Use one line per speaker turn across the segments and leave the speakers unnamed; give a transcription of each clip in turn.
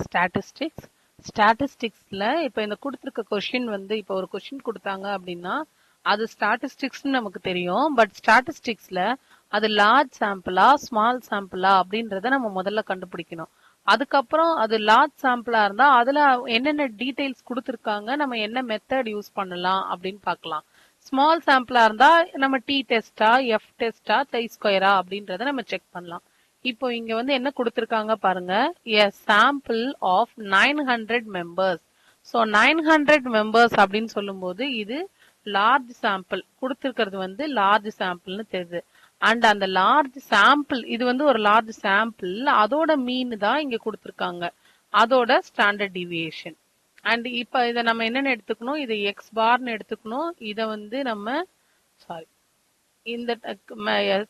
Statistics. ஸ்டாட்டிஸ்டிக்ஸ்ல இப்போ இந்த கொடுத்துருக்க கொஷின் வந்து இப்போ ஒரு கொஷின் கொடுத்தாங்க அப்படின்னா அது ஸ்டாட்டிஸ்டிக்ஸ்னு நமக்கு தெரியும். பட் ஸ்டாட்டிஸ்டிக்ஸ்ல அது லார்ஜ் சாம்பிளா ஸ்மால் சாம்பிளா அப்படின்றத நம்ம முதல்ல கண்டுபிடிக்கணும். அதுக்கப்புறம் அது லார்ஜ் சாம்பிளா இருந்தா அதுல என்னென்ன டீடைல்ஸ் கொடுத்துருக்காங்க, நம்ம என்ன மெத்தட் யூஸ் பண்ணலாம் அப்படின்னு பார்க்கலாம். ஸ்மால் சாம்பிளா இருந்தா நம்ம டி டெஸ்டா எஃப் டெஸ்டா சை ஸ்கொயரா அப்படின்றத நம்ம செக் பண்ணலாம். இப்போ இங்க வந்து என்ன கொடுத்திருக்காங்க பாருங்க, a sample of 900 members. So 900 members அப்படின்னு சொல்லும்போது இது லார்ஜ் சாம்பிள் கொடுத்திருக்கிறது வந்து லார்ஜ் சாம்பிள்னு தெரியுது. அண்ட் அந்த லார்ஜ் சாம்பிள் இது வந்து ஒரு லார்ஜ் சாம்பிள், அதோட மீன் தான் இங்க கொடுத்திருக்காங்க, அதோட ஸ்டாண்டர்ட் டிவியேஷன். அண்ட் இப்ப இதை நம்ம என்னன்னு எடுத்துக்கணும், இதை எக்ஸ் பார்னு எடுத்துக்கணும். இதை வந்து நம்ம சாரி இந்த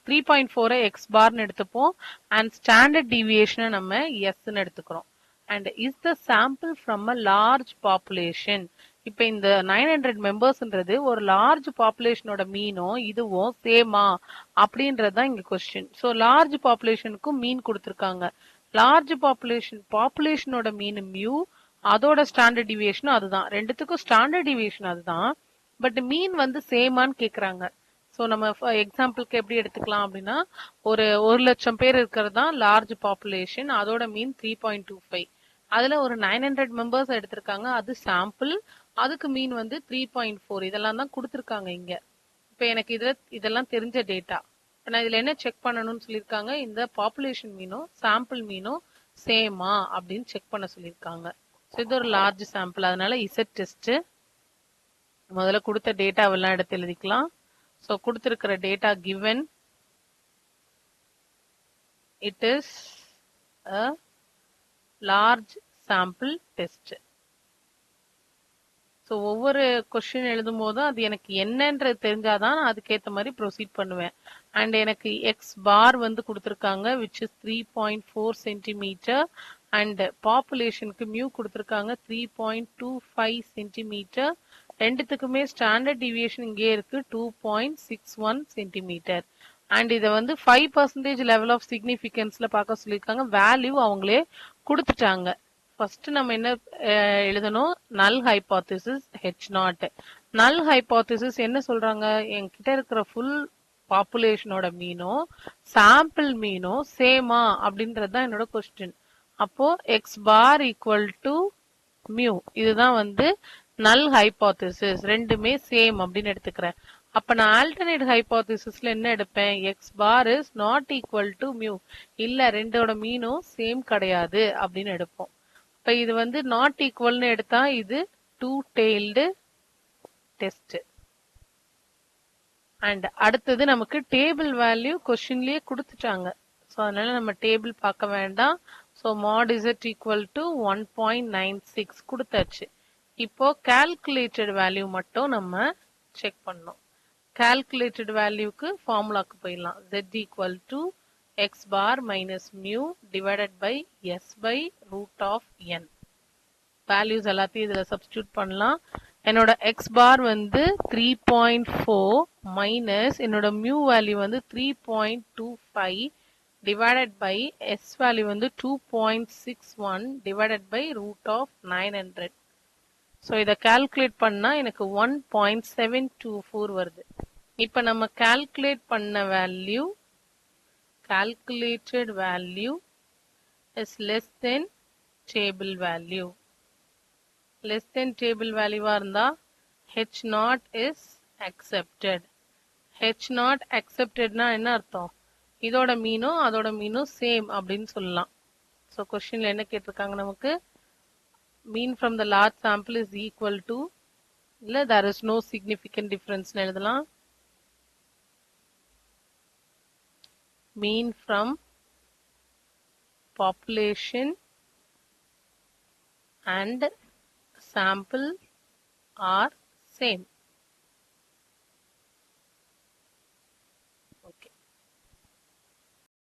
3.4 எக்ஸ் பார்னு எடுத்துப்போம். அண்ட் ஸ்டாண்டர்ட் டிவியேஷனை நம்ம எஸ்ன்னு எடுத்துக்கிறோம். And is the sample from a large population. இப்ப இந்த 900 மெம்பர்ஸ்ன்றது ஒரு லார்ஜ் பாப்புலேஷனோட மீனும் இதுவும் சேமா அப்படின்றதுதான் இங்க கொஸ்டின். ஸோ லார்ஜ் பாப்புலேஷனுக்கும் மீன் கொடுத்துருக்காங்க. லார்ஜ் பாப்புலேஷனோட மீன் மியூ, அதோட ஸ்டாண்டர்ட் டிவியேஷனும் அதுதான். ரெண்டுத்துக்கும் ஸ்டாண்டர்ட் டிவியேஷன் அதுதான், பட் மீன் வந்து சேமான்னு கேக்குறாங்க. ஸோ நம்ம எக்ஸாம்பிளுக்கு எப்படி எடுத்துக்கலாம் அப்படின்னா, ஒரு 1,00,000 பேர் இருக்கிறது தான் லார்ஜ் பாப்புலேஷன், அதோட மீன் 3.25. அதுல ஒரு 900 மெம்பர்ஸ் எடுத்திருக்காங்க, அது சாம்பிள், அதுக்கு மீன் வந்து 3.4. இதெல்லாம் தான் கொடுத்துருக்காங்க இங்க. இப்போ எனக்கு இதெல்லாம் தெரிஞ்ச டேட்டா. இப்போ நான் இதுல என்ன செக் பண்ணணும்னு சொல்லியிருக்காங்க, இந்த பாப்புலேஷன் மீனும் சாம்பிள் மீனும் சேமா அப்படின்னு செக் பண்ண சொல்லியிருக்காங்க. ஸோ இது ஒரு லார்ஜ் சாம்பிள், அதனால இசட் டெஸ்ட். முதல்ல கொடுத்த டேட்டாவெல்லாம் எடுத்து எழுதிக்கலாம். ஸோ கொடுத்திருக்கிற data given, it is a large sample test. So ஒவ்வொரு கொஸ்டின் எழுதும் போதும் அது எனக்கு என்னன்றது தெரிஞ்சாதான் நான் அதுக்கேற்ற மாதிரி ப்ரொசீட் பண்ணுவேன். அண்ட் எனக்கு எக்ஸ் பார் வந்து கொடுத்துருக்காங்க விச் இஸ் 3.4 சென்டிமீட்டர். அண்ட் பாப்புலேஷனுக்கு மியூ கொடுத்துருக்காங்க 3.25 சென்டிமீட்டர். ரெண்டுத்துக்குமே ஸ்டாண்டர்ட் டிவியேஷன் இங்கே இருக்கு 2.61 சென்டிமீட்டர். அண்ட் இதை வந்து 5% லெவல் ஆஃப் சிக்னிஃபிகன்ஸ்ல பார்க்க சொல்லியிருக்காங்க. வேல்யூ அவங்களே கொடுத்துட்டாங்க. ஃபர்ஸ்ட் நம்ம என்ன எழுதணும், நல் ஹைபோதிசிஸ் H0. நல் ஹைபோதிசிஸ் என்ன சொல்றாங்க, என்கிட்ட இருக்கிற ஃபுல் பாப்புலேஷனோட மீனும் சாம்பிள் மீனும் சேமா அப்படின்றது தான் என்னோட கொஸ்டின். அப்போ x bar equal to mu, இதுதான் வந்து நல் ஹைபோதிசிஸ், ரெண்டுமே சேம் அப்படின்னு எடுத்துக்கிறேன். அப்ப நான் ஆல்டர்னேட் ஹைபோதிசிஸ்ல என்ன எடுப்பேன், x bar is not equal to mu, இல்ல ரெண்டோட மீனும் சேம் கிடையாது அப்படின்னு எடுப்போம். இப்ப இது வந்து நாட் ஈக்குவல்னு எடுத்தா இது டூ டெய்ல்டு டெஸ்ட். அண்ட் அடுத்தது நமக்கு டேபிள் வேல்யூ கொஸ்டின்லயே கொடுத்துட்டாங்க. ஸோ அதனால நம்ம டேபிள் பார்க்க வேண்டாம். So mod z equal to 1.96 கொடுத்தாச்சு. இப்போ கால்குலேட்டட் வேல்யூ மட்டும் நம்ம செக் பண்ணோம். கால்குலேட்டட் வேல்யூக்கு ஃபார்முலாக்கு போயிடலாம். z equal to x bar minus mu divided by s by root of n. Values எல்லாத்தையும் இதுல சப்ஸ்டியூட் பண்ணலாம். என்னோட x bar வந்து 3.4 மைனஸ் என்னோட மியூ வேல்யூ வந்து 3.25 divided by s வேல்யூ வந்து 2.61 divided by root of 900. So இதை கால்குலேட் பண்ணா எனக்கு 1.724 வருது. இப்ப நம்ம கால்குலேட் பண்ண value, calculated value is less than table value. Less than table value இருந்தா H0 is accepted. H0 acceptedனா என்ன அர்த்தம், இதோட மீனும் அதோட மீனும் சேம் அப்படின்னு சொல்லலாம். ஸோ கொஸ்டின்ல என்ன கேட்டிருக்காங்க நமக்கு, mean from the large sample is equal to, இல்ல there is no significant difference எழுதலாம். mean from population and sample are same.